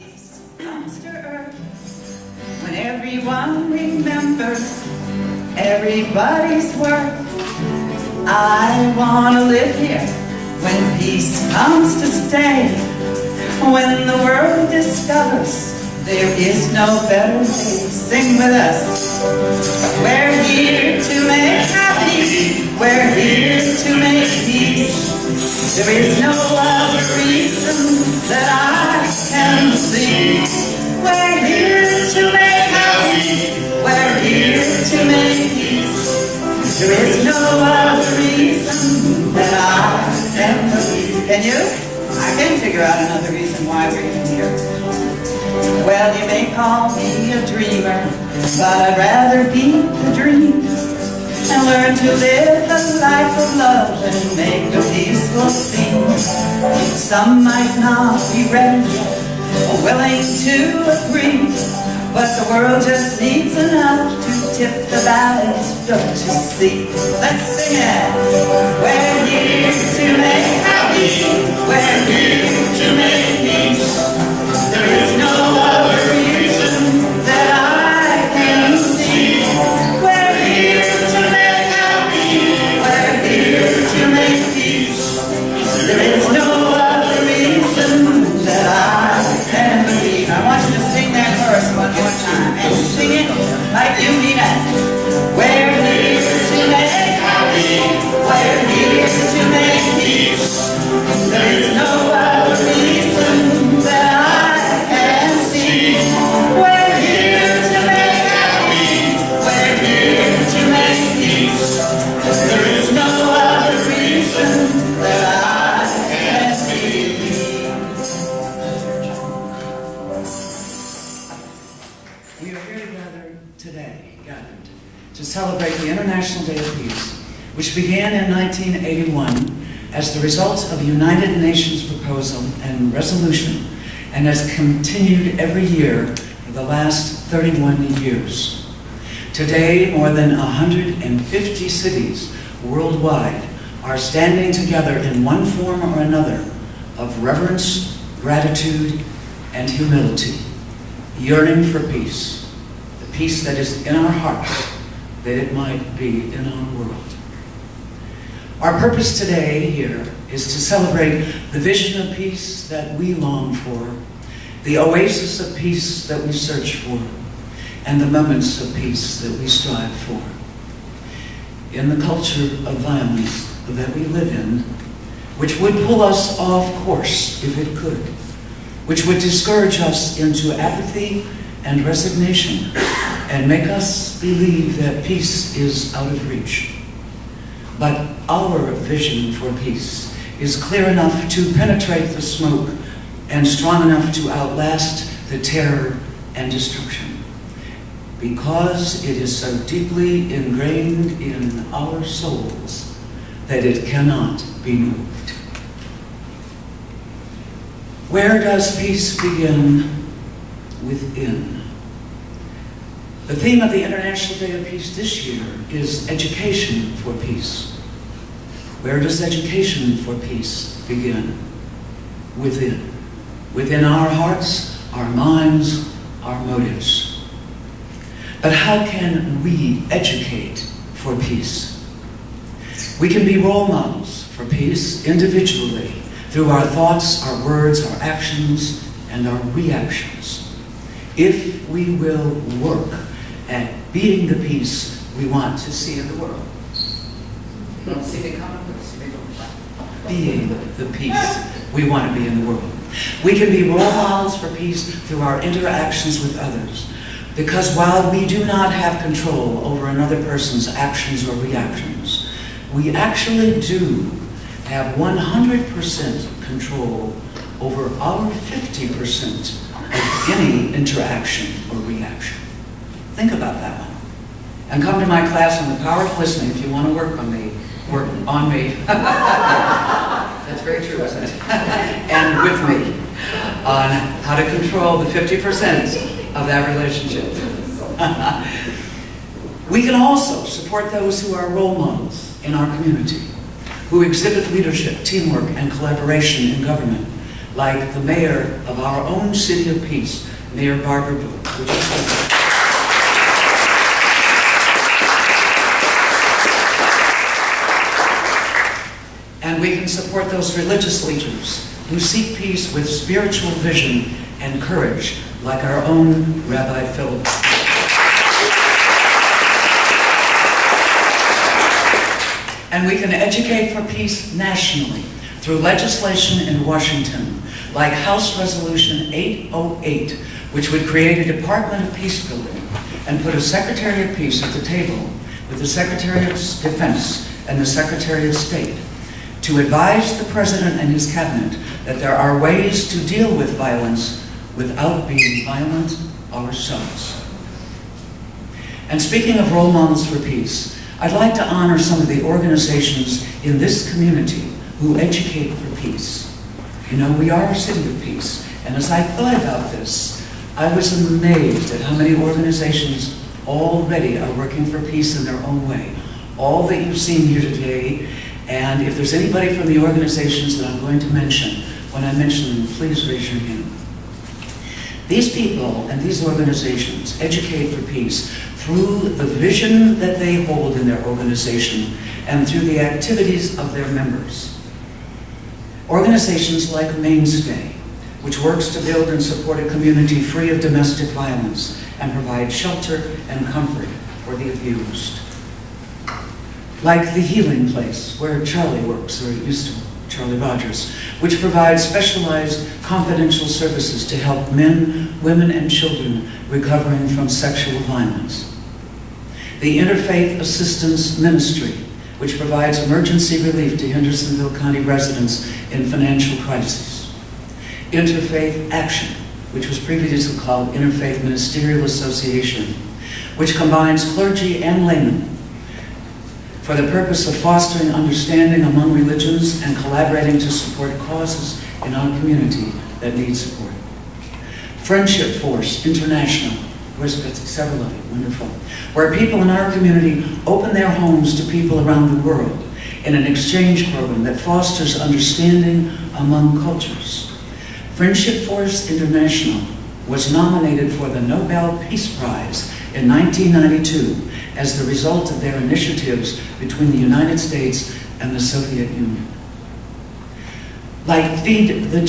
peace comes to earth, when everyone remembers everybody's worth. I want to live here when peace comes to stay, when the world discovers there is no better way. Sing with us. We're here to make happy, we're here to make peace. There is no other reason that I can see. We're here to make happy, we're here to make peace. There is no other reason that I can believe. Can you? I can figure out another reason why we're here. Well, you may call me a dreamer, but I'd rather be the dream and learn to live a life of love and make a peaceful scene. Some might not be ready or willing to agree, but the world just needs enough to tip the balance, don't you see? Let's sing it! We're here to make happy, we're here to make peace. There is no other reason that I can see. We're here to make happy, we're here to make peace. There is no other reason that I can believe. I want you to sing that verse one more time and sing it like you mean it. We're here to make happy, we're here to make peace. There is no other reason that I can see. We're here to make happy, we're here to make peace. There is no other reason that I can see. We are here gathered to celebrate the International Day of Peace, which began in 1981 as the result of a United Nations proposal and resolution, and has continued every year for the last 31 years. Today, more than 150 cities worldwide are standing together in one form or another of reverence, gratitude, and humility, yearning for peace, the peace that is in our hearts, that it might be in our world. Our purpose today here is to celebrate the vision of peace that we long for, the oasis of peace that we search for, and the moments of peace that we strive for. In the culture of violence that we live in, which would pull us off course if it could, which would discourage us into apathy and resignation, and make us believe that peace is out of reach. But our vision for peace is clear enough to penetrate the smoke and strong enough to outlast the terror and destruction, because it is so deeply ingrained in our souls that it cannot be moved. Where does peace begin? Within. The theme of the International Day of Peace this year is education for peace. Where does education for peace begin? Within. Within our hearts, our minds, our motives. But how can we educate for peace? We can be role models for peace individually through our thoughts, our words, our actions, and our reactions, if we will work at being the peace we want to see in the world. Being the peace we want to be in the world. We can be role models for peace through our interactions with others, because while we do not have control over another person's actions or reactions, we actually do have 100% control over our 50% of any interaction or reaction. Think about that one. And come to my class on the power of listening if you want to work on me. That's very true, isn't it? And with me on how to control the 50% of that relationship. We can also support those who are role models in our community, who exhibit leadership, teamwork, and collaboration in government, like the mayor of our own City of Peace, Mayor Barbara Brewer. Would you stand? And we can support those religious leaders who seek peace with spiritual vision and courage, like our own Rabbi Philip. And we can educate for peace nationally through legislation in Washington, like House Resolution 808, which would create a Department of Peace Building and put a Secretary of Peace at the table with the Secretary of Defense and the Secretary of State to advise the President and his cabinet that there are ways to deal with violence without being violent ourselves. And speaking of role models for peace, I'd like to honor some of the organizations in this community who educate for peace. You know, we are a city of peace, and as I thought about this, I was amazed at how many organizations already are working for peace in their own way. All that you've seen here today, and if there's anybody from the organizations that I'm going to mention, when I mention them, please raise your hand. These people and these organizations educate for peace through the vision that they hold in their organization and through the activities of their members. Organizations like Mainstay, which works to build and support a community free of domestic violence and provide shelter and comfort for the abused. Like The Healing Place, where Charlie works, or used to, Charlie Rogers, which provides specialized confidential services to help men, women, and children recovering from sexual violence. The Interfaith Assistance Ministry, which provides emergency relief to Hendersonville County residents in financial crisis. Interfaith Action, which was previously called Interfaith Ministerial Association, which combines clergy and laymen for the purpose of fostering understanding among religions and collaborating to support causes in our community that need support. Friendship Force International, where's Betsy? Several of you, wonderful. Where people in our community open their homes to people around the world in an exchange program that fosters understanding among cultures. Friendship Force International was nominated for the Nobel Peace Prize in 1992 as the result of their initiatives between the United States and the Soviet Union. Like Feed the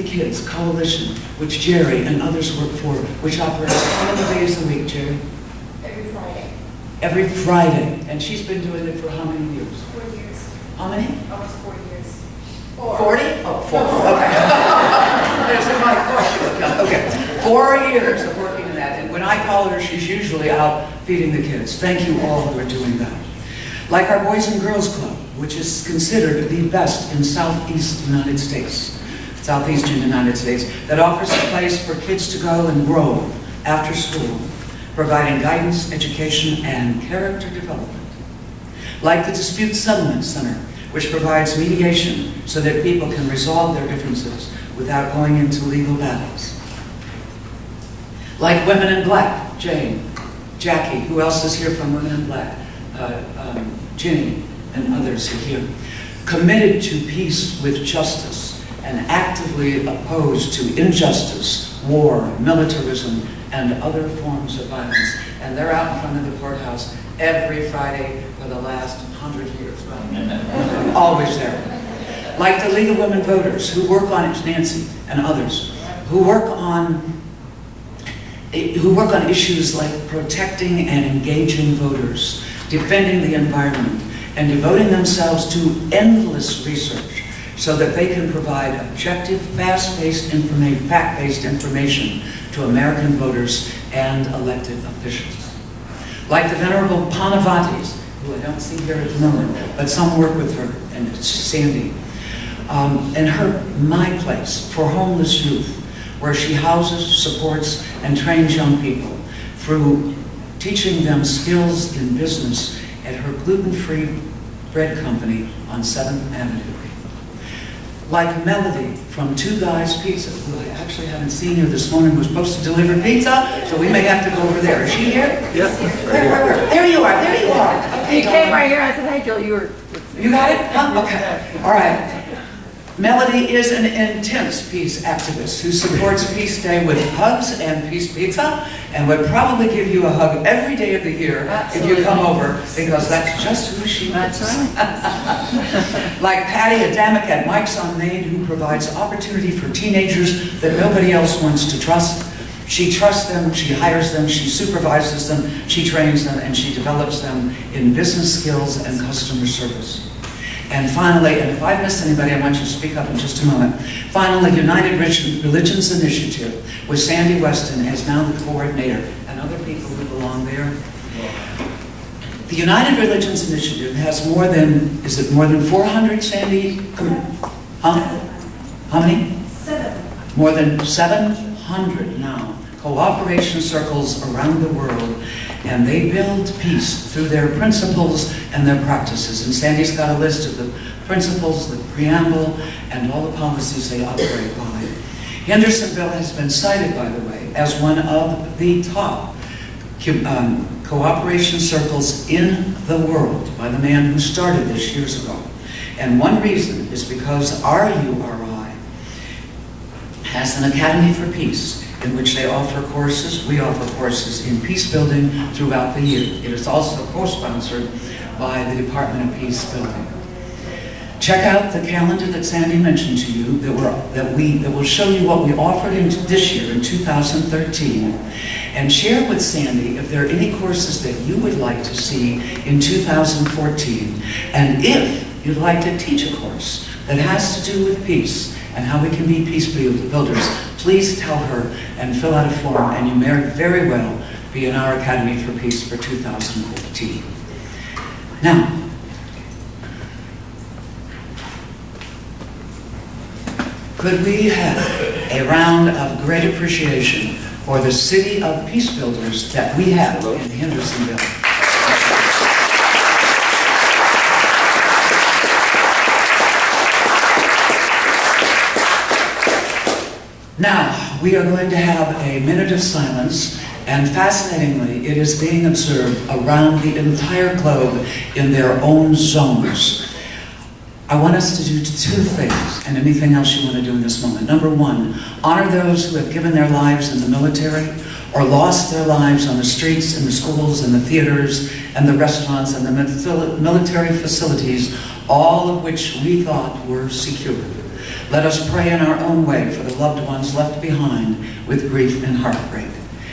Kids Coalition, which Jerry and others work for, which operates how many days a week, Jerry? Every Friday. Every Friday. And she's been doing it for how many years? 4 years. How many? Almost 4 years. 40? Oh, 4. Okay. There's my question. Okay. 4 years of working in that. And when I call her, she's usually out feeding the kids. Thank you all who are doing that. Like our Boys and Girls Club, which is considered the best in Southeast United States, Southeastern United States, that offers a place for kids to go and grow after school, providing guidance, education, and character development. Like the Dispute Settlement Center, which provides mediation so that people can resolve their differences without going into legal battles. Like Women in Black, Jane, Jackie, who else is here from Women in Black? Ginny and others are here. Committed to peace with justice and actively opposed to injustice, war, militarism, and other forms of violence. And they're out in front of the courthouse every Friday for the last 100 years. Right? Always there. Like the League of Women Voters, who work on, it's Nancy and others, who work on issues like protecting and engaging voters, defending the environment, and devoting themselves to endless research so that they can provide objective, fact-based information to American voters and elected officials. Like the Venerable Panavatis, who I don't see here at the moment, but some work with her, and it's Sandy, and her My Place for homeless youth, where she houses, supports, and trains young people through teaching them skills in business at her gluten-free bread company on 7th Avenue. Like Melody from Two Guys Pizza, who I actually haven't seen here this morning, was supposed to deliver pizza, so we may have to go over there. Is she here? Yes. Where? There you are, there you are. Okay, You came right here, I said, hey, Jill, you were... You got it? Huh? Okay. All right. Melody is an intense peace activist who supports Peace Day with hugs and peace pizza, and would probably give you a hug every day of the year if you come over, because that's just who she is. That's right. Like Patty Adamic at Mike's on Main, who provides opportunity for teenagers that nobody else wants to trust. She trusts them, she hires them, she supervises them, she trains them, and she develops them in business skills and customer service. And finally, and if I missed anybody, I want you to speak up in just a moment. Finally, United Religions Initiative with Sandy Weston as now the coordinator, and other people who belong there. The United Religions Initiative has more than, is it more than 400, Sandy? Huh? How many? 7. More than 700 now. Cooperation circles around the world, and they build peace through their principles and their practices. And Sandy's got a list of the principles, the preamble, and all the policies they operate by. Hendersonville has been cited, by the way, as one of the top cooperation circles in the world by the man who started this years ago. And one reason is because our URI has an Academy for Peace, in which they offer courses. We offer courses in peace building throughout the year. It is also co-sponsored by the Department of Peace Building. Check out the calendar that Sandy mentioned to you that will show you what we offered this year in 2013, and share with Sandy if there are any courses that you would like to see in 2014, and if you'd like to teach a course that has to do with peace and how we can be peace builders, please tell her and fill out a form, and you may very well be in our Academy for Peace for 2014. Now, could we have a round of great appreciation for the City of Peace Builders that we have in Hendersonville? Now, we are going to have a minute of silence, and fascinatingly, it is being observed around the entire globe in their own zones. I want us to do two things, and anything else you want to do in this moment. Number one, honor those who have given their lives in the military or lost their lives on the streets, in the schools, in the theaters, and the restaurants, and the military facilities, all of which we thought were secure. Let us pray in our own way for the loved ones left behind with grief and heartbreak.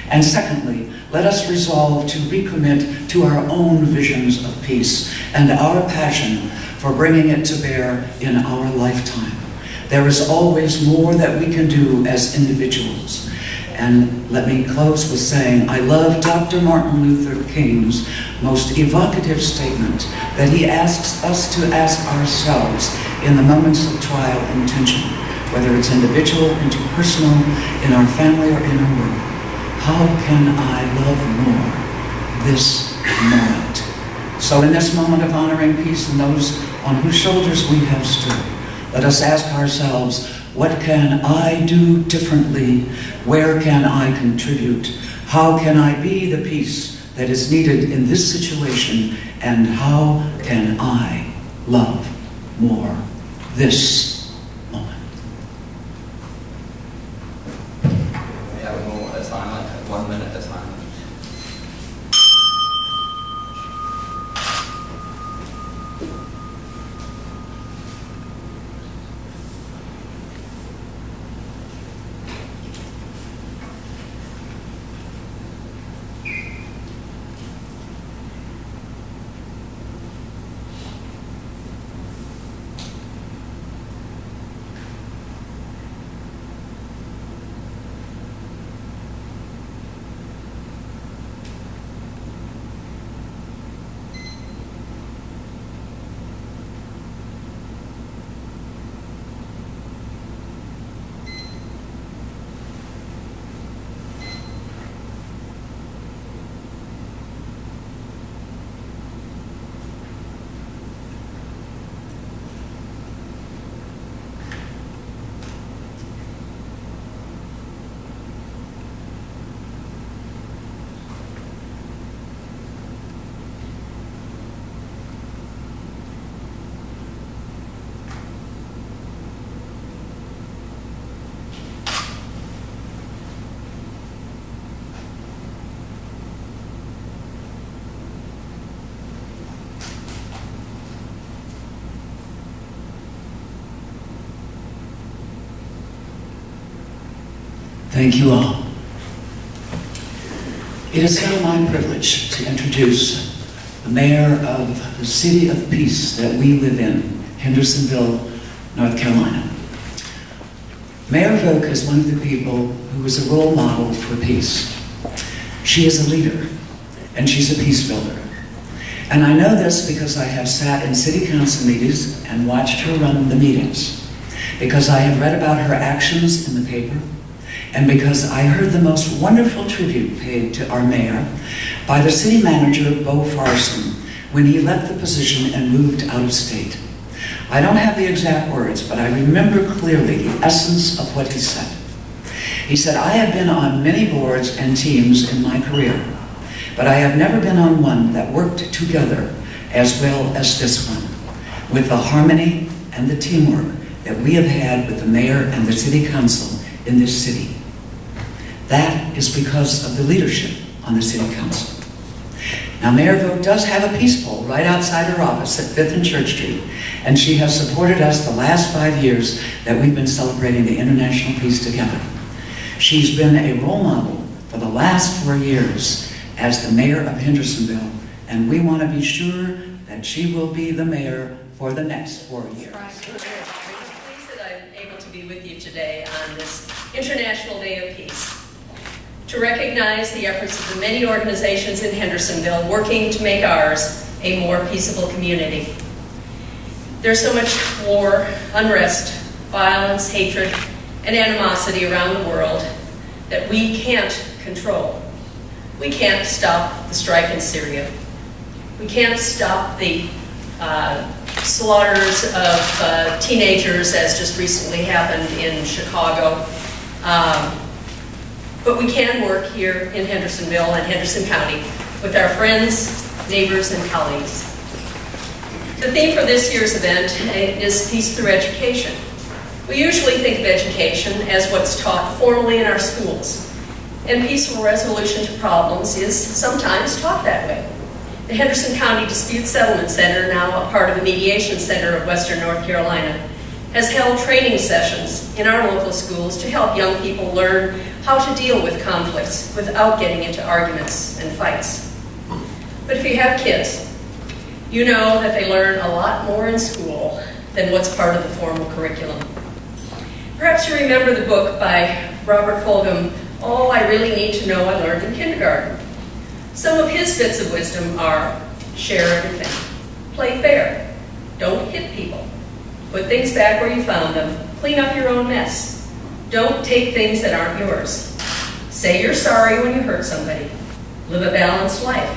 And secondly, let us resolve to recommit to our own visions of peace and our passion for bringing it to bear in our lifetime. There is always more that we can do as individuals. And let me close with saying, I love Dr. Martin Luther King's most evocative statement that he asks us to ask ourselves in the moments of trial and tension, whether it's individual, interpersonal, in our family, or in our work. How can I love more this moment? So in this moment of honoring peace and those on whose shoulders we have stood, let us ask ourselves, what can I do differently? Where can I contribute? How can I be the peace that is needed in this situation? And how can I love more this moment? We have a moment of silence, 1 minute of silence. Thank you all. It is now my privilege to introduce the mayor of the City of Peace that we live in, Hendersonville, North Carolina. Mayor Vogt is one of the people who is a role model for peace. She is a leader, and she's a peace builder. And I know this because I have sat in city council meetings and watched her run the meetings, because I have read about her actions in the paper, and because I heard the most wonderful tribute paid to our mayor by the city manager, Bo Farson, when he left the position and moved out of state. I don't have the exact words, but I remember clearly the essence of what he said. He said, "I have been on many boards and teams in my career, but I have never been on one that worked together as well as this one, with the harmony and the teamwork that we have had with the mayor and the city council in this city. That is because of the leadership on the city council." Now, Mayor Vogt does have a peace pole right outside her office at 5th and Church Street, and she has supported us the last 5 years that we've been celebrating the International Peace together. She's been a role model for the last 4 years as the mayor of Hendersonville, and we want to be sure that she will be the mayor for the next 4 years. I'm pleased that I'm able to be with you today on this International Day of Peace, to recognize the efforts of the many organizations in Hendersonville working to make ours a more peaceable community. There's so much war, unrest, violence, hatred, and animosity around the world that we can't control. We can't stop the strife in Syria. We can't stop the slaughters of teenagers, as just recently happened in Chicago. But we can work here in Hendersonville and Henderson County with our friends, neighbors, and colleagues. The theme for this year's event is Peace Through Education. We usually think of education as what's taught formally in our schools, and peaceful resolution to problems is sometimes taught that way. The Henderson County Dispute Settlement Center, now a part of the Mediation Center of Western North Carolina, has held training sessions in our local schools to help young people learn how to deal with conflicts without getting into arguments and fights. But if you have kids, you know that they learn a lot more in school than what's part of the formal curriculum. Perhaps you remember the book by Robert Fulghum, All I Really Need to Know I Learned in Kindergarten. Some of his bits of wisdom are: share everything, play fair, don't hit people, put things back where you found them, clean up your own mess, don't take things that aren't yours, say you're sorry when you hurt somebody, live a balanced life,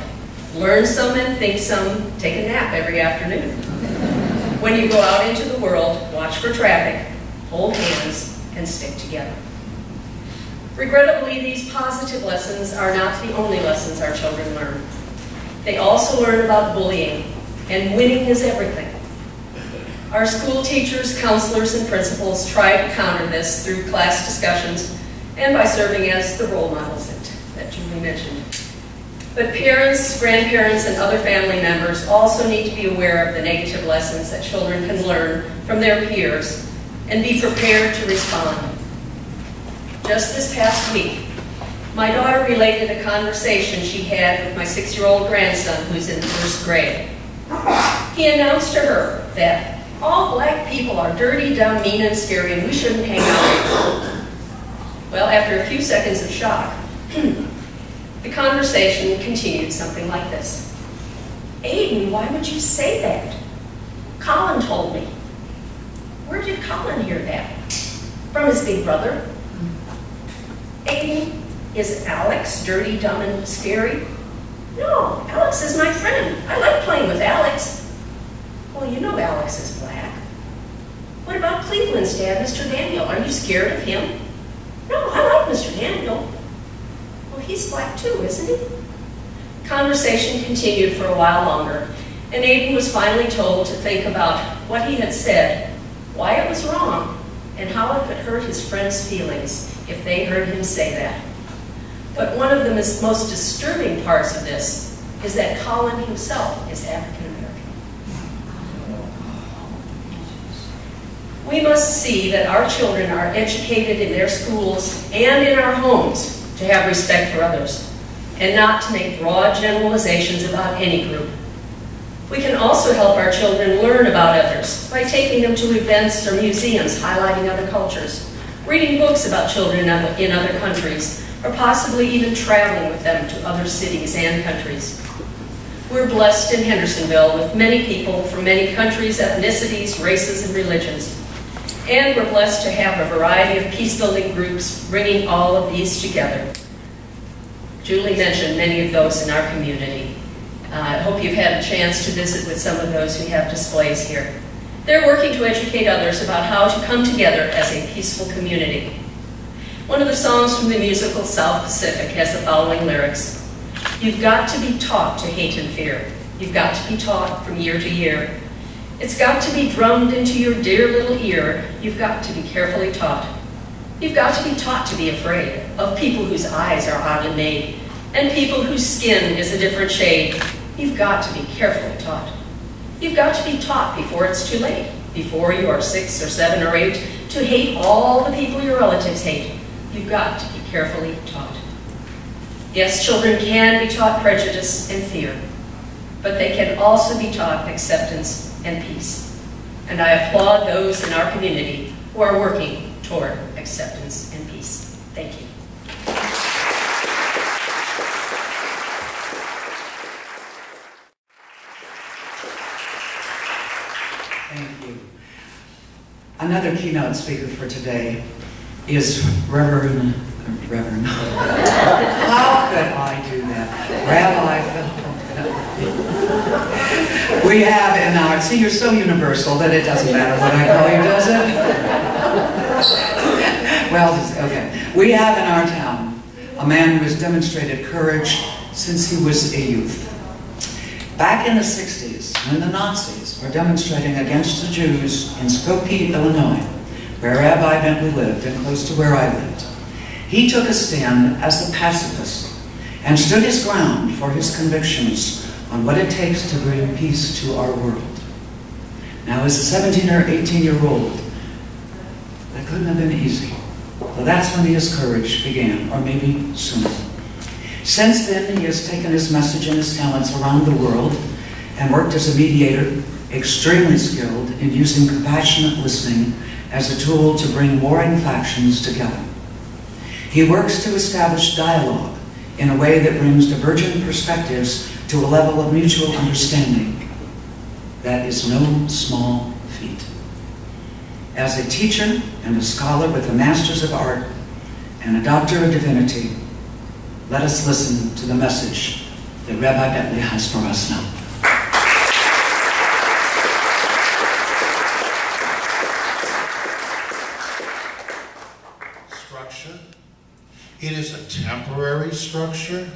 learn some and think some, take a nap every afternoon. When you go out into the world, watch for traffic, hold hands, and stick together. Regrettably, these positive lessons are not the only lessons our children learn. They also learn about bullying, and winning is everything. Our school teachers, counselors, and principals try to counter this through class discussions and by serving as the role models that Julie mentioned. But parents, grandparents, and other family members also need to be aware of the negative lessons that children can learn from their peers and be prepared to respond. Just this past week, my daughter related a conversation she had with my 6-year-old grandson who's in 1st grade. He announced to her that all black people are dirty, dumb, mean, and scary, and we shouldn't hang out. Well, after a few seconds of shock, the conversation continued something like this. "Aiden, why would you say that? Colin told me." "Where did Colin hear that?" "From his big brother." "Aiden, is Alex dirty, dumb, and scary?" "No, Alex is my friend. I like playing with Alex." "Well, you know Alex is black." "What about Cleveland's dad, Mr. Daniel? Are you scared of him?" "No, I like Mr. Daniel." "Well, he's black too, isn't he?" Conversation continued for a while longer, and Aiden was finally told to think about what he had said, why it was wrong, and how it could hurt his friends' feelings if they heard him say that. But one of the most disturbing parts of this is that Colin himself is African American. We must see that our children are educated in their schools and in our homes to have respect for others, and not to make broad generalizations about any group. We can also help our children learn about others by taking them to events or museums highlighting other cultures, reading books about children in other countries, or possibly even traveling with them to other cities and countries. We're blessed in Hendersonville with many people from many countries, ethnicities, races, and religions. And we're blessed to have a variety of peace-building groups bringing all of these together. Julie mentioned many of those in our community. I hope you've had a chance to visit with some of those who have displays here. They're working to educate others about how to come together as a peaceful community. One of the songs from the musical South Pacific has the following lyrics. You've got to be taught to hate and fear. You've got to be taught from year to year. It's got to be drummed into your dear little ear. You've got to be carefully taught. You've got to be taught to be afraid of people whose eyes are oddly made and people whose skin is a different shade. You've got to be carefully taught. You've got to be taught before it's too late, before you are 6 or 7 or 8, to hate all the people your relatives hate. You've got to be carefully taught. Yes, children can be taught prejudice and fear, but they can also be taught acceptance and peace. And I applaud those in our community who are working toward acceptance and peace. Thank you. Thank you. Another keynote speaker for today is Reverend. How could I do that? Rabbi Philip. We have in our, see, you're so universal that it doesn't matter what I call you, does it? Well, okay. We have in our town a man who has demonstrated courage since he was a youth. Back in the 60s, when the Nazis were demonstrating against the Jews in Skokie, Illinois, where Rabbi Bentley lived and close to where I lived, he took a stand as a pacifist and stood his ground for his convictions on what it takes to bring peace to our world. Now, as a 17 or 18-year-old, that couldn't have been easy. Well, that's when his courage began, or maybe sooner. Since then, he has taken his message and his talents around the world and worked as a mediator, extremely skilled in using compassionate listening as a tool to bring warring factions together. He works to establish dialogue in a way that brings divergent perspectives to a level of mutual understanding. That is no small feat. As a teacher and a scholar with a Master's of Art and a Doctor of Divinity, let us listen to the message that Rabbi Bentley has for us now. Structure. It is a temporary structure.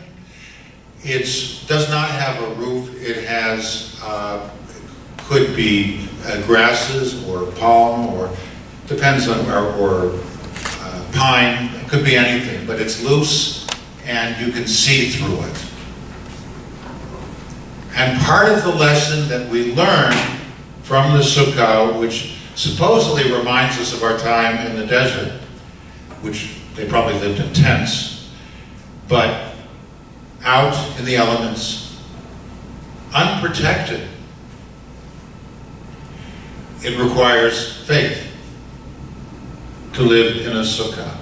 It does not have a roof. It has, could be grasses or palm, or depends on, or pine. It could be anything, but it's loose and you can see through it. And part of the lesson that we learn from the Sukkah, which supposedly reminds us of our time in the desert, which they probably lived in tents, but out in the elements, unprotected. It requires faith to live in a sukkah.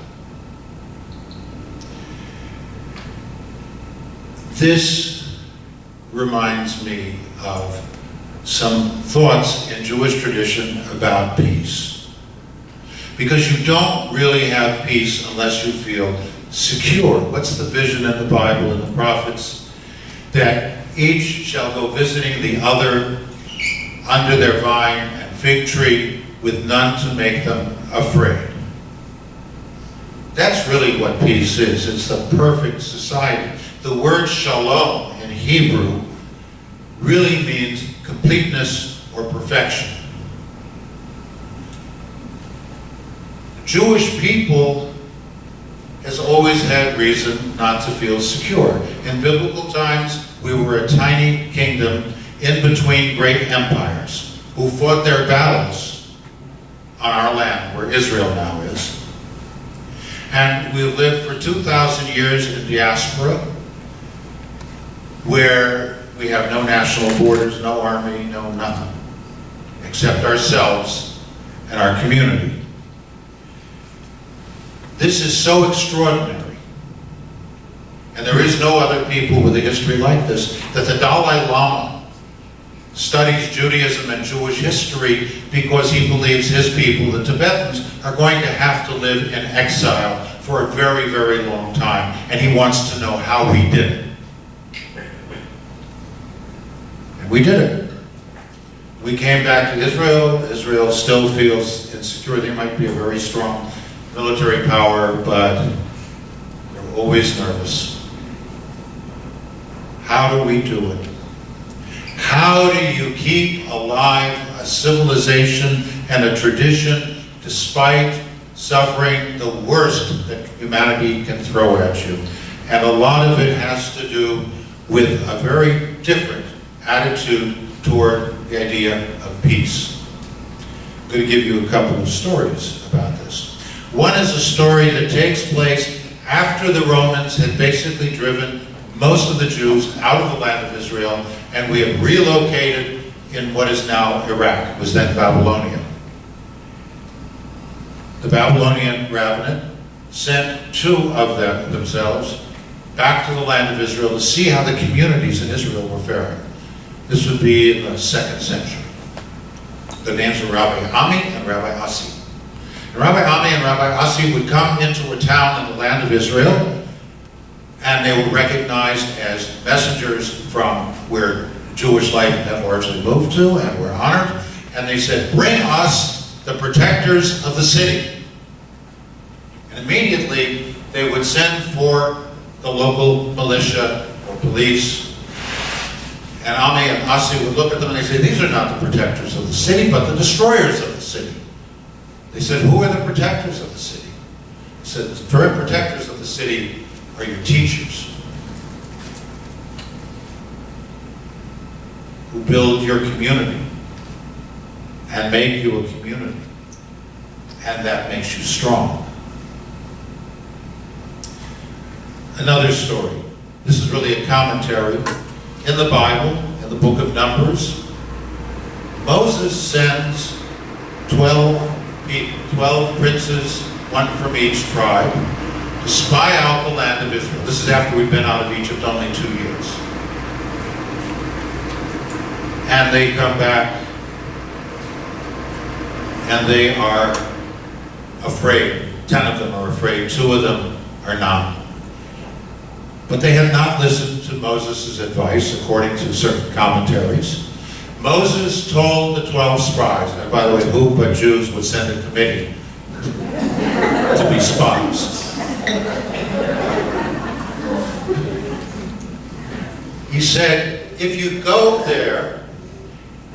This reminds me of some thoughts in Jewish tradition about peace. Because you don't really have peace unless you feel secure. What's the vision in the Bible and the prophets? That each shall go visiting the other under their vine and fig tree with none to make them afraid. That's really what peace is. It's the perfect society. The word shalom in Hebrew really means completeness or perfection. Jewish people has always had reason not to feel secure. In biblical times, we were a tiny kingdom in between great empires who fought their battles on our land, where Israel now is. And we've lived for 2,000 years in diaspora, where we have no national borders, no army, no nothing, except ourselves and our community. This is so extraordinary, and there is no other people with a history like this, that the Dalai Lama studies Judaism and Jewish history because he believes his people, the Tibetans, are going to have to live in exile for a very, very long time, and he wants to know how we did it. And we did it. We came back to Israel. Israel still feels insecure. They might be a very strong military power, but they're always nervous. How do we do it? How do you keep alive a civilization and a tradition despite suffering the worst that humanity can throw at you? And a lot of it has to do with a very different attitude toward the idea of peace. I'm going to give you a couple of stories about this. One is a story that takes place after the Romans had basically driven most of the Jews out of the land of Israel, and we have relocated in what is now Iraq. It was then Babylonia. The Babylonian rabbinate sent two of themselves back to the land of Israel to see how the communities in Israel were faring. This would be in the 2nd century. The names were Rabbi Ami and Rabbi Asi. And Rabbi Ami and Rabbi Asi would come into a town in the land of Israel, and they were recognized as messengers from where Jewish life had largely moved to, and were honored. And they said, "Bring us the protectors of the city." And immediately they would send for the local militia or police. And Ami and Asi would look at them and they say, "These are not the protectors of the city, but the destroyers of the city." They said, "Who are the protectors of the city?" They said, "The very protectors of the city are your teachers, who build your community and make you a community, and that makes you strong." Another story. This is really a commentary. In the Bible, in the book of Numbers, Moses sends 12 princes, one from each tribe, to spy out the land of Israel. This is after we've been out of Egypt only 2 years. And they come back, and they are afraid. 10 of them are afraid, 2 of them are not. But they have not listened to Moses' advice, according to certain commentaries. Moses told the 12 spies, and by the way, who but Jews would send a committee to be spies? He said, if you go there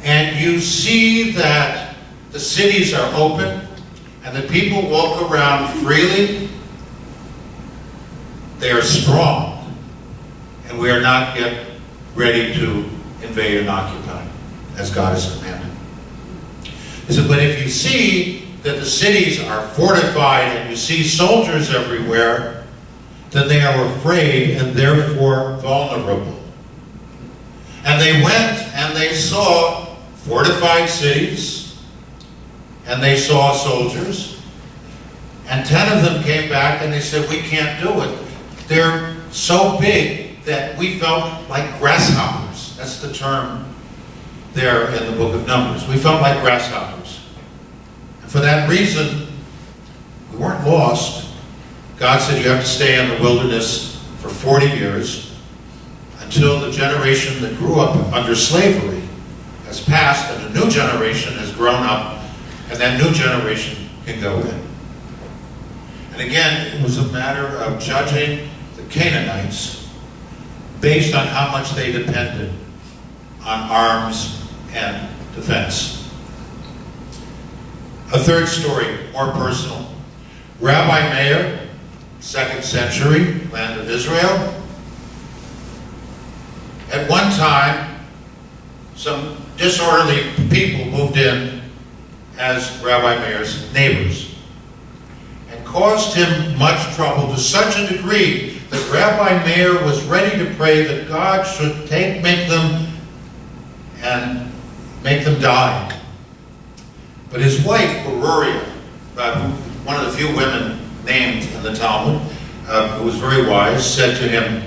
and you see that the cities are open and that people walk around freely, they are strong, and we are not yet ready to invade and occupy, as God has commanded. He said, but if you see that the cities are fortified and you see soldiers everywhere, then they are afraid and therefore vulnerable. And they went and they saw fortified cities, and they saw soldiers, and 10 of them came back and they said, we can't do it. They're so big that we felt like grasshoppers. That's the term there in the book of Numbers. We felt like grasshoppers. And for that reason, we weren't lost. God said you have to stay in the wilderness for 40 years until the generation that grew up under slavery has passed and a new generation has grown up, and that new generation can go in. And again, it was a matter of judging the Canaanites based on how much they depended on arms and defense. A third story, more personal. Rabbi Meir, 2nd century, land of Israel. At one time, some disorderly people moved in as Rabbi Meir's neighbors, and caused him much trouble to such a degree that Rabbi Meir was ready to pray that God should make them die. But his wife, Beruria, one of the few women named in the Talmud, who was very wise, said to him,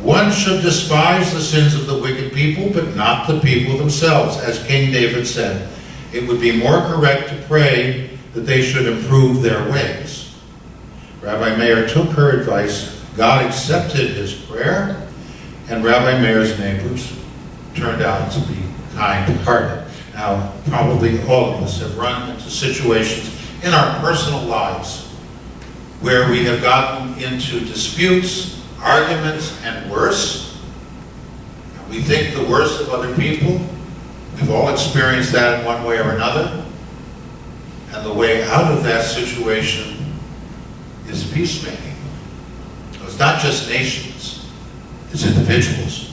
"One should despise the sins of the wicked people, but not the people themselves. As King David said, it would be more correct to pray that they should improve their ways." Rabbi Meir took her advice. God accepted his prayer, and Rabbi Meir's neighbors turned out to be kind-hearted. Now, probably all of us have run into situations in our personal lives where we have gotten into disputes, arguments, and worse. We think the worst of other people. We've all experienced that in one way or another. And the way out of that situation is peacemaking. So it's not just nations, it's individuals.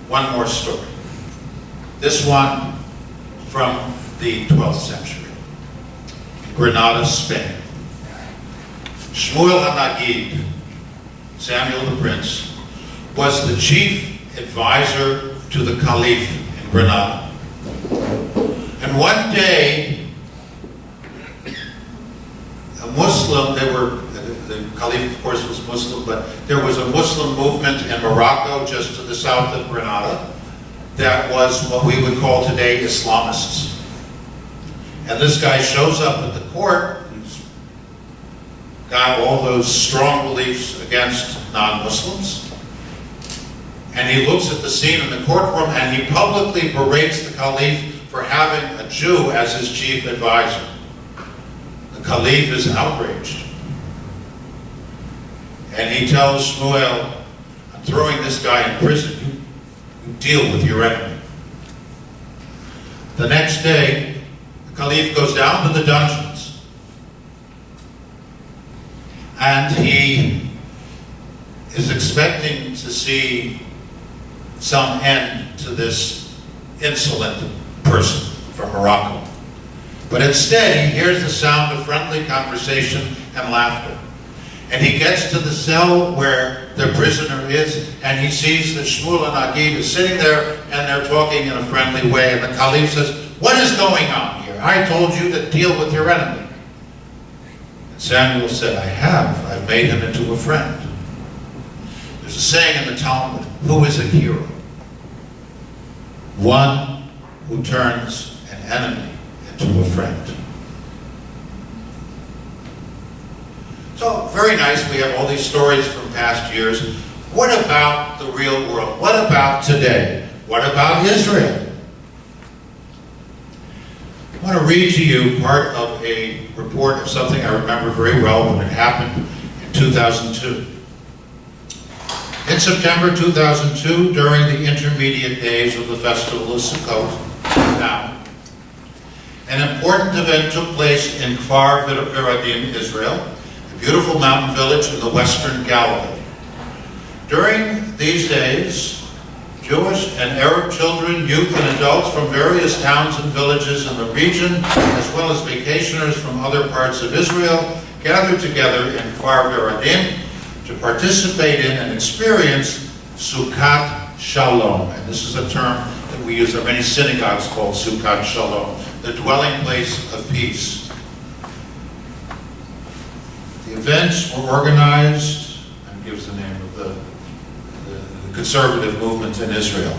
One more story. This one from the 12th century. Granada, Spain. Shmuel HaNagid, Samuel the Prince, was the chief advisor to the Caliph in Granada. And one day, a Muslim, the Caliph of course was Muslim, but there was a Muslim movement in Morocco just to the south of Granada that was what we would call today Islamists. And this guy shows up at the court, he's got all those strong beliefs against non-Muslims, and he looks at the scene in the courtroom and he publicly berates the Caliph for having a Jew as his chief advisor. The Caliph is outraged. And he tells Shmuel, "I'm throwing this guy in prison. You deal with your enemy." The next day, the Caliph goes down to the dungeons. And he is expecting to see some end to this insolent person from Morocco. But instead, he hears the sound of friendly conversation and laughter. And he gets to the cell where the prisoner is, and he sees that Shmuel HaNagid is sitting there, and they're talking in a friendly way. And the Caliph says, "What is going on here? I told you to deal with your enemy." And Samuel said, I've made him into a friend. There's a saying in the Talmud, who is a hero? One who turns an enemy into a friend. So, very nice, we have all these stories from past years. What about the real world? What about today? What about Israel? I want to read to you part of a report of something I remember very well when it happened in 2002. In September 2002, during the intermediate days of the festival of Sukkot, now, an important event took place in Kfar Viradim, Israel, a beautiful mountain village in the western Galilee. During these days, Jewish and Arab children, youth, and adults from various towns and villages in the region, as well as vacationers from other parts of Israel, gathered together in Kfar Viradim to participate in and experience Sukkot Shalom. And this is a term that we use in many synagogues called Sukkot Shalom, the dwelling place of peace. The events were organized, and gives the name of the conservative movement in Israel.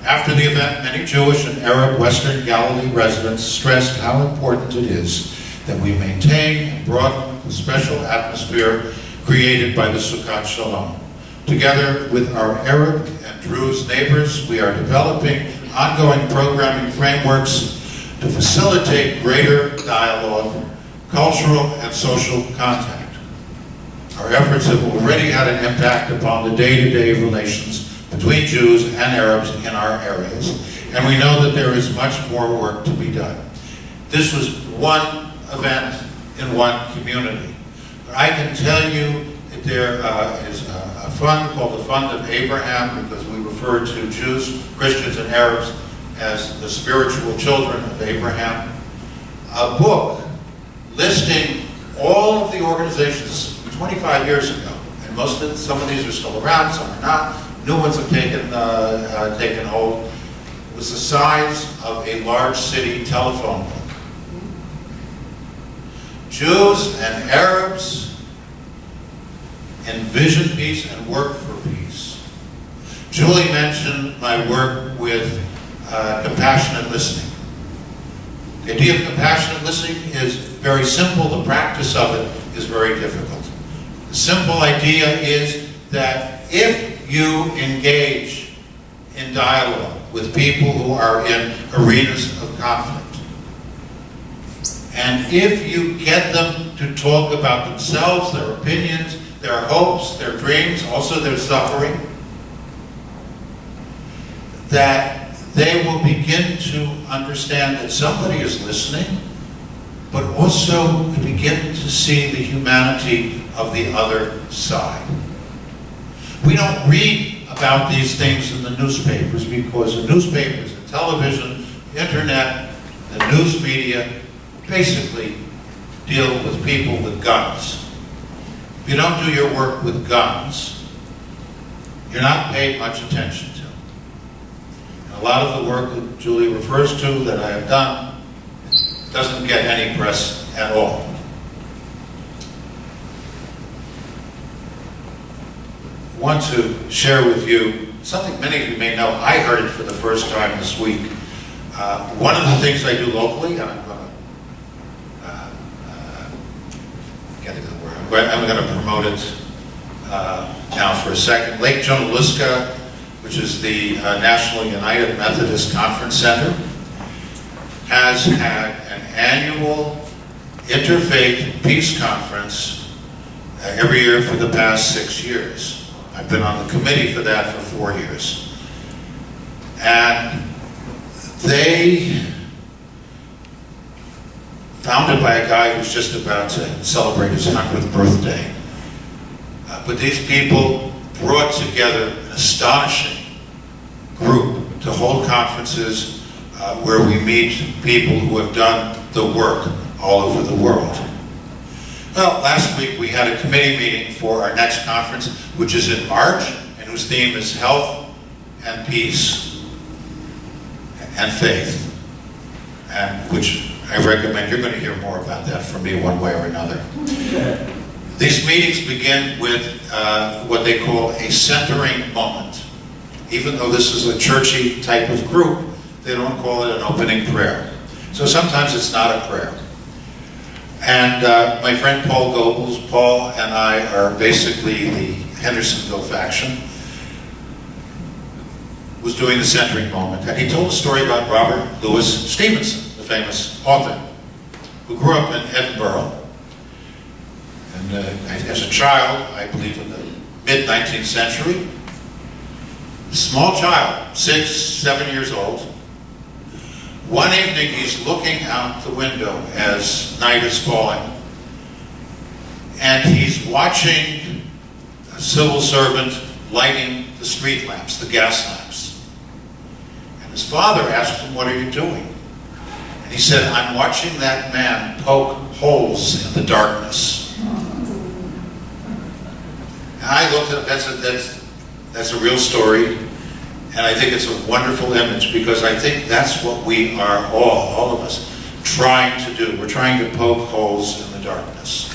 After the event, many Jewish and Arab Western Galilee residents stressed how important it is that we maintain and broaden the special atmosphere created by the Sukkot Shalom. Together with our Arab and Druze neighbors, we are developing ongoing programming frameworks to facilitate greater dialogue, cultural and social contact. Our efforts have already had an impact upon the day-to-day relations between Jews and Arabs in our areas, and we know that there is much more work to be done. This was one event in one community. But I can tell you that there is a fund called the Fund of Abraham, because we refer to Jews, Christians, and Arabs as the spiritual children of Abraham, a book listing all of the organizations 25 years ago. And some of these are still around, some are not. New ones have taken hold. It was the size of a large city telephone book. Jews and Arabs envision peace and work for peace. Julie mentioned my work with compassionate listening. The idea of compassionate listening is very simple. The practice of it is very difficult. The simple idea is that if you engage in dialogue with people who are in arenas of conflict, and if you get them to talk about themselves, their opinions, their hopes, their dreams, also their suffering, that they will begin to understand that somebody is listening, but also begin to see the humanity of the other side. We don't read about these things in the newspapers because the newspapers, the television, the internet, the news media basically deal with people with guns. If you don't do your work with guns, you're not paid much attention to. And a lot of the work that Julie refers to that I have done doesn't get any press at all. I want to share with you something many of you may know. I heard it for the first time this week. One of the things I do locally, and I'm going to promote it now for a second. Lake Junaluska, which is the National United Methodist Conference Center, has had an annual interfaith peace conference every year for the past 6 years. I've been on the committee for that for 4 years. And they, founded by a guy who's just about to celebrate his 100th birthday. But these people brought together an astonishing group to hold conferences where we meet people who have done the work all over the world. Well, last week we had a committee meeting for our next conference, which is in March, and whose theme is health and peace and faith, and which I recommend. You're going to hear more about that from me one way or another. These meetings begin with what they call a centering moment. Even though this is a churchy type of group, they don't call it an opening prayer. So sometimes it's not a prayer. And my friend Paul Goebbels, Paul and I are basically the Hendersonville faction, was doing the centering moment. And he told a story about Robert Louis Stevenson, the famous author, who grew up in Edinburgh. And as a child, I believe in the mid-19th century, a small child, 6, 7 years old, one evening he's looking out the window as night is falling, and he's watching a civil servant lighting the street lamps, the gas lamps. And his father asked him, "What are you doing?" And he said, "I'm watching that man poke holes in the darkness." And I looked at that's a real story. And I think it's a wonderful image because I think that's what we are all of us, trying to do. We're trying to poke holes in the darkness.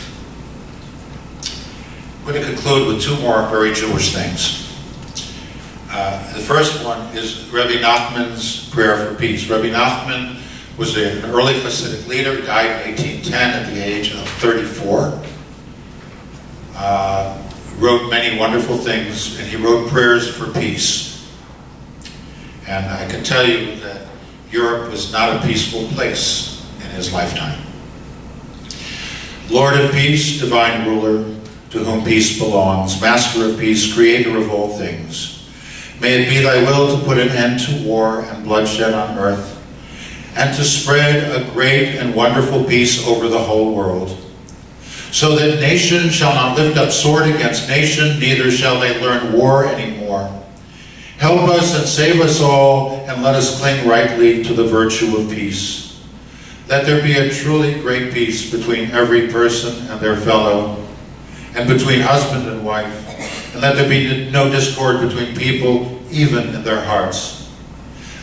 I'm going to conclude with 2 more very Jewish things. The first one is Rebbe Nachman's prayer for peace. Rebbe Nachman was an early Hasidic leader. He died in 1810 at the age of 34. Wrote many wonderful things, and he wrote prayers for peace. And I can tell you that Europe was not a peaceful place in his lifetime. Lord of peace, divine ruler, to whom peace belongs, master of peace, creator of all things, may it be thy will to put an end to war and bloodshed on earth, and to spread a great and wonderful peace over the whole world, so that nation shall not lift up sword against nation, neither shall they learn war anymore. Help us and save us all, and let us cling rightly to the virtue of peace. Let there be a truly great peace between every person and their fellow, and between husband and wife, and let there be no discord between people, even in their hearts.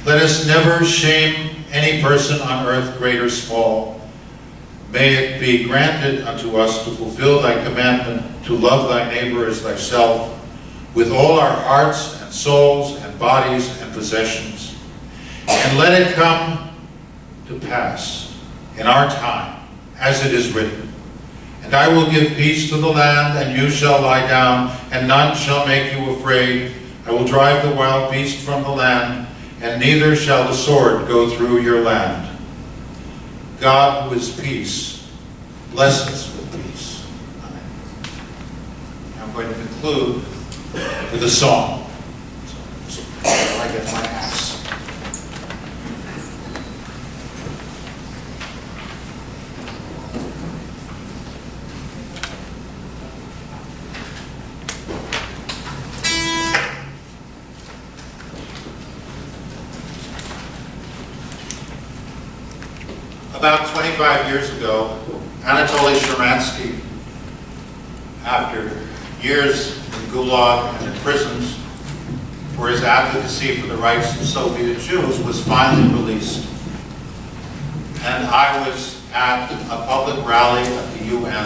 Let us never shame any person on earth, great or small. May it be granted unto us to fulfill thy commandment, to love thy neighbor as thyself, with all our hearts and souls and bodies and possessions. And let it come to pass in our time, as it is written. And I will give peace to the land, and you shall lie down, and none shall make you afraid. I will drive the wild beast from the land, and neither shall the sword go through your land. God, who is peace, bless us with peace. Amen. I'm going to conclude with a song. So I get my axe. About 25 years ago, Anatoly Sharansky, after years in Gulag and in prisons for his advocacy for the rights of Soviet Jews, was finally released. And I was at a public rally at the UN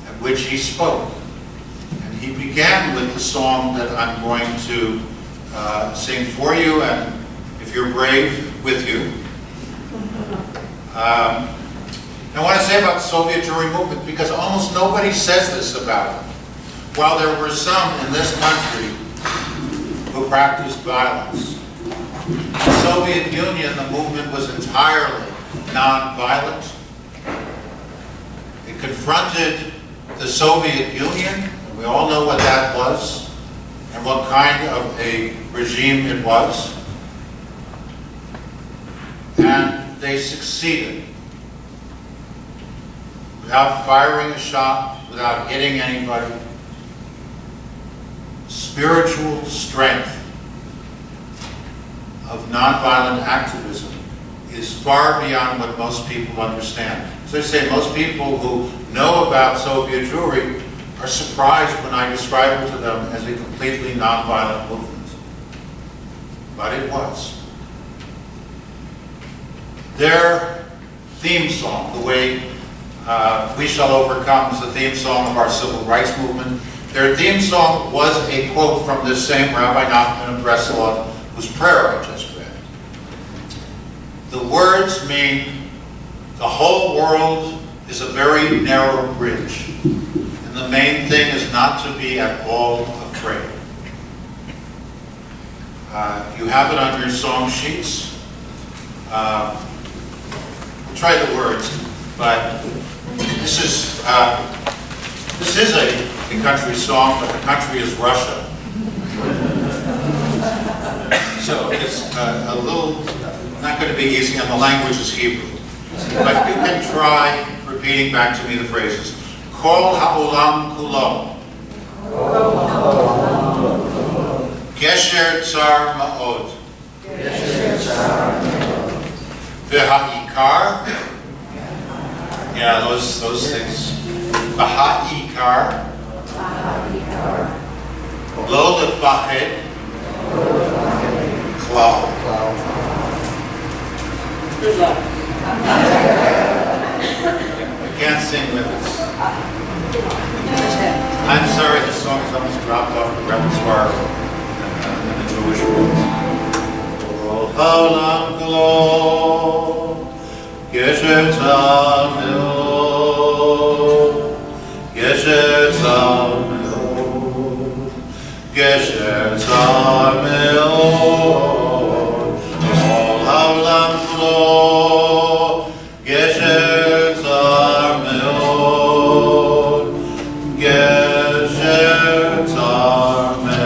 at which he spoke. And he began with the song that I'm going to sing for you, and if you're brave, with you. I want to say about the Soviet Jewry movement, because almost nobody says this about it. While there were some in this country who practiced violence, in the Soviet Union, the movement was entirely non-violent. It confronted the Soviet Union, and we all know what that was, and what kind of a regime it was. And they succeeded. Without firing a shot, without hitting anybody. Spiritual strength of nonviolent activism is far beyond what most people understand. As I say, most people who know about Soviet Jewry are surprised when I describe it to them as a completely nonviolent movement. But it was. Their theme song, the way We Shall Overcome is the theme song of our civil rights movement. Their theme song was a quote from this same Rabbi Nachman of Breslov, whose prayer I just read. The words mean, the whole world is a very narrow bridge, and the main thing is not to be at all afraid. You have it on your song sheets. We'll try the words, but this is a country song, but the country is Russia. So it's a little, not going to be easy, and the language is Hebrew. But you can try repeating back to me the phrases. Kol ha'olam kulo. Gesher tsar ma'od. V'ha'ikar. Yeah, those things. V'ha'ikar. Lo lefached. Klal. Good luck. You can't sing with us. I'm sorry, the song is almost dropped off the repertoire in the Jewish world. Kol ha'olam kulo, gesher tzal me'od, gesher tzal me'od, gesher tzal me'od, kol ha'olam kulo, gesher tzal me'od, gesher tzal me'od.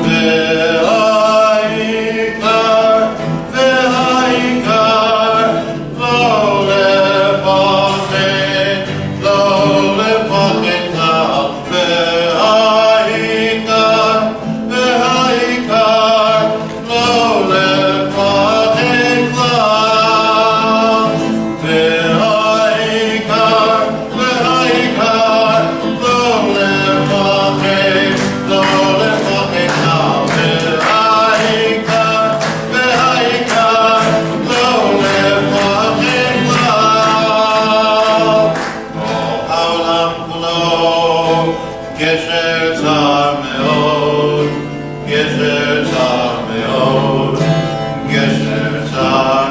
Ve'ha'ikar, lo lefached klal, star.